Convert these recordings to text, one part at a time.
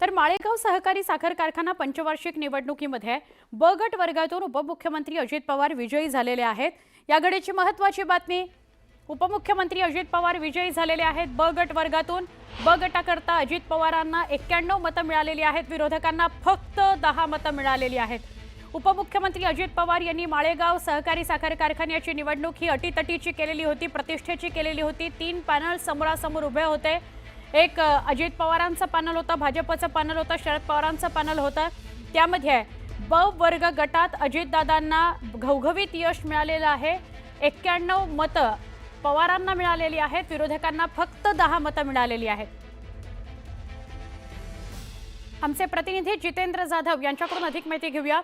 तर माळेगाव सहकारी साखर कारखाना पंचवार्षिक निवडणुकीमध्ये ब गट वर्गातून उपमुख्यमंत्री अजित पवार विजयी झालेले आहेत। या घडीची महत्त्वाची बातमी, उपमुख्यमंत्री अजित पवार विजयी झालेले आहेत। ब गट वर्गातून ब गटाकरता अजित पवारांना 91 मतं मिळालेली आहेत, विरोधकांना फक्त 10 मतं मिळालेली आहेत। उपमुख्यमंत्री अजित पवार यांनी माळेगाव सहकारी साखर कारखान्याची निवडणूक ही अटीतटीची केलेली होती, प्रतिष्ठेची केलेली होती। 3 पॅनल समोरासमोर उभे होते। एक अजित पवारांचं पॅनल होतं, भाजपचं पॅनल होतं, शरद पवारांचं पॅनल होतं। त्यामध्ये ब वर्ग गटात अजितदादांना घवघवीत यश मिळालेलं आहे। 91 मतं पवारांना मिळालेली आहेत, विरोधकांना फक्त 10 मतं मिळालेली आहेत। आमचे प्रतिनिधी जितेंद्र जाधव यांच्याकडून अधिक माहिती घेऊया।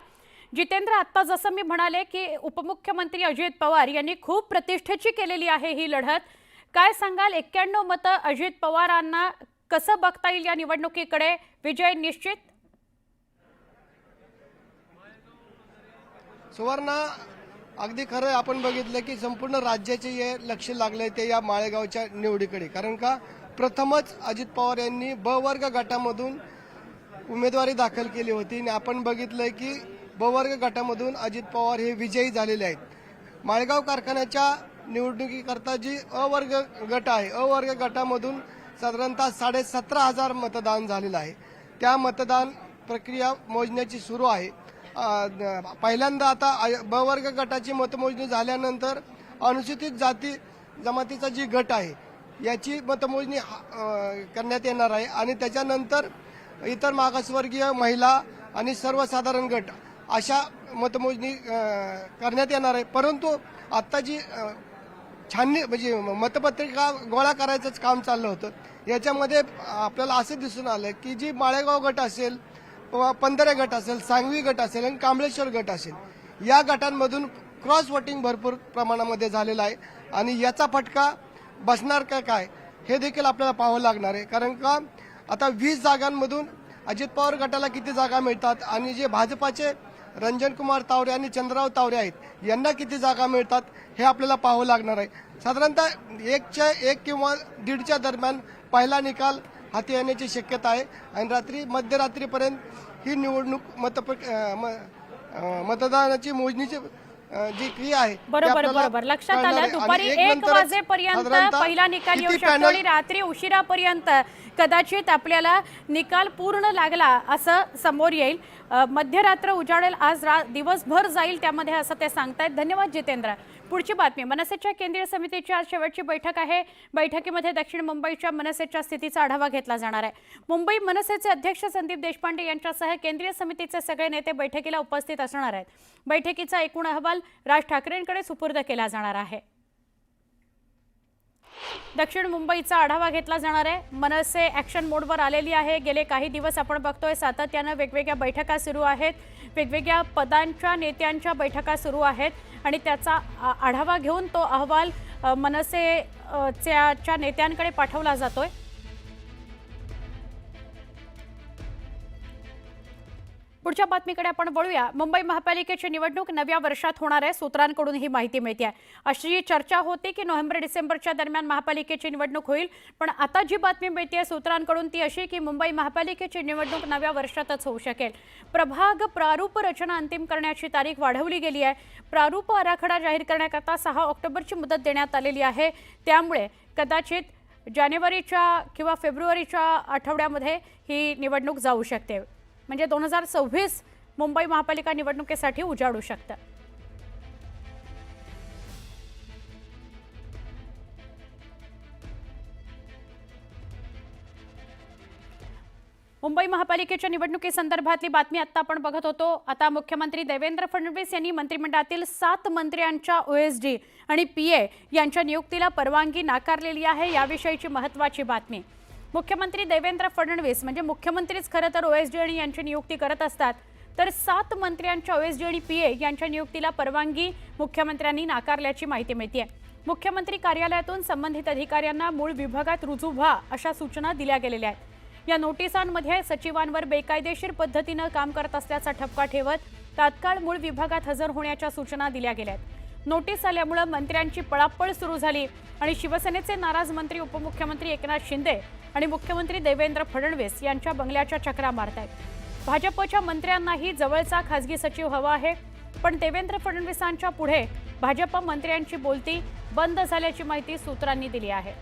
जितेंद्र, आता जसं मी म्हणाले की उपमुख्यमंत्री अजित पवार यांनी खूप प्रतिष्ठेची केलेली आहे ही लढत, काय सांगाल? 91 मतं अजित पवारांना कसं बघता येईल या निवडणुकीकडे? विजय निश्चित? सुवर्णा, अगदी खरं आपण बघितलं की संपूर्ण राज्याचे हे लक्ष लागले ते या माळेगावच्या निवडीकडे, कारण का प्रथमच अजित पवार यांनी ब वर्ग गटामधून उमेदवारी दाखल केली होती आणि आपण बघितलंय की ब वर्ग गटामधून अजित पवार हे विजयी झालेले आहेत। माळेगाव कारखान्याच्या निवडणुकीकरता जी अ वर्ग गट आहे, अ वर्ग गटामधून साधारणतः 17,500 मतदान झालेलं आहे। त्या मतदान प्रक्रिया मोजण्याची सुरू आहे। पहिल्यांदा आता ब वर्ग गटाची मतमोजणी झाल्यानंतर अनुसूचित जाती जमातीचा जी गट आहे याची मतमोजणी करण्यात येणार आहे आणि त्याच्यानंतर इतर मागासवर्गीय महिला आणि सर्वसाधारण गट अशा मतमोजणी करण्यात येणार आहे। परंतु आता जी छाननी म्हणजे मतपत्रिका गोळा करायचंच काम चाललं होतं, याच्यामध्ये आपल्याला असं दिसून आलं की जी माळेगाव गट असेल, पंधरे गट असेल, सांगवी गट असेल आणि कांबळेश्वर गट असेल, या गटांमधून क्रॉस वोटिंग भरपूर प्रमाणामध्ये झालेला आहे आणि याचा फटका बसणार का काय हे देखील आपल्याला पाहावं लागणार आहे। कारण का आता 20 जागांमधून अजित पवार गटाला किती जागा मिळतात आणि जे भाजपाचे रंजन कुमार तावरे आणि चंद्रराव तावरे आहेत यांना किती जागा मिळतात हे आपल्याला पाहावं लागणार आहे। साधारणतः 1 किंवा 1.5च्या दरम्यान पहिला निकाल हाती येण्याची शक्यता आहे आणि रात्री मध्यरात्रीपर्यंत ही निवडणूक मतदानाची मोजणीची जी क्रिया आहे बरोबर लक्षात आलं। दुपारी 1 वाजेपर्यंत पहिला निकाल येऊ शकतो आणि रात्री उशिरापर्यंत कदाचित आपल्याला निकाल पूर्ण लागला असं समोर येईल। मध्यरात्र उजाडेल, आज दिवसभर जाईल त्यामध्ये असं ते सांगतायत। धन्यवाद जितेंद्र। पुढची बातमी, मनसेच्या केंद्रीय समितीची आज शेवटची बैठक आहे। बैठकीमध्ये दक्षिण मुंबईच्या मनसेच्या स्थितीचा आढावा घेतला जाणार आहे। मुंबई मनसेचे अध्यक्ष संदीप देशपांडे यांच्यासह केंद्रीय समितीचे सगळे नेते बैठकीला उपस्थित असणार आहेत। बैठकीचा एकूण अहवाल राज ठाकरेंकडे सुपूर्द केला जाणार आहे। दक्षिण मुंबईचा आढावा घेतला जाणार आहे। मनसे ॲक्शन मोडवर आलेली आहे। गेले काही दिवस आपण बघतोय सातत्यानं वेगवेगळ्या बैठका सुरू आहेत, वेगवेगळ्या पदांच्या नेत्यांच्या बैठका सुरू आहेत आणि त्याचा आढावा घेऊन तो अहवाल मनसेच्या नेत्यांकडे पाठवला जातोय। पुढच्या बातमीकडे आपण वळूया। मुंबई महापालिकेची निवडणूक नव्या वर्षात होणार आहे, सूत्रांकडून ही माहिती मिळते आहे। अशी चर्चा होती की नोव्हेंबर-डिसेंबरच्या दरम्यान महापालिकेची निवडणूक होईल, पण आता जी बातमी मिळते सूत्रांकडून ती अशी की मुंबई महापालिकेची निवडणूक नव्या वर्षातच होऊ शकेल। प्रभाग प्रारूप रचना अंतिम करण्याची तारीख वाढवली गेली आहे। प्रारूप आराखडा जाहीर करण्याकरता 6 ऑक्टोबरची मुदत देण्यात आलेली आहे, त्यामुळे कदाचित जानेवारीच्या किंवा फेब्रुवारीच्या आठवड्यामध्ये ही निवडणूक जाऊ शकते। म्हणजे 2026 मुंबई महापालिका निवडणुकीसाठी उजाडू शकतं। मुंबई महापालिकेच्या निवडणुकीसंदर्भातली बातमी आता आपण बघत होतो। आता मुख्यमंत्री देवेंद्र फडणवीस यांनी मंत्रिमंडळातील 7 मंत्र्यांच्या ओएसडी आणि पीए यांच्या नियुक्तीला परवानगी नाकारलेली आहे। याविषयीची महत्त्वाची बातमी, मुख्यमंत्री देवेंद्र फडणवीस म्हणजे मुख्यमंत्रीच खरं तर ओएसडी आणि यांची नियुक्ती करत असतात, तर 7 मंत्र्यांच्या ओएसडी आणि पीए यांच्या नियुक्तीला परवानगी मुख्यमंत्र्यांनी नाकारल्याची माहिती मिळते आहे। मुख्यमंत्री कार्यालयातून संबंधित अधिकाऱ्यांना मूळ विभागात रुजू व्हा अशा सूचना दिल्या गेलेल्या आहेत। या नोटिसांमध्ये सचिवांवर बेकायदेशीर पद्धतीने काम करत असल्याचा ठपका ठेवत तात्काळ मूळ विभागात हजर होण्याच्या सूचना दिल्या गेल्या आहेत। नोटीस आल्यामुळे मंत्र्यांची पळापळ सुरू झाली आणि शिवसेनेचे नाराज मंत्री उपमुख्यमंत्री एकनाथ शिंदे आणि मुख्यमंत्री देवेंद्र फडणवीस यांच्या बंगल्याच्या चक्रा मारतायत। भाजपच्या मंत्र्यांनाही जवळचा खासगी सचिव हवा आहे, पण देवेंद्र फडणवीसांच्या पुढे भाजप मंत्र्यांची बोलती बंद झाल्याची माहिती सूत्रांनी दिली आहे।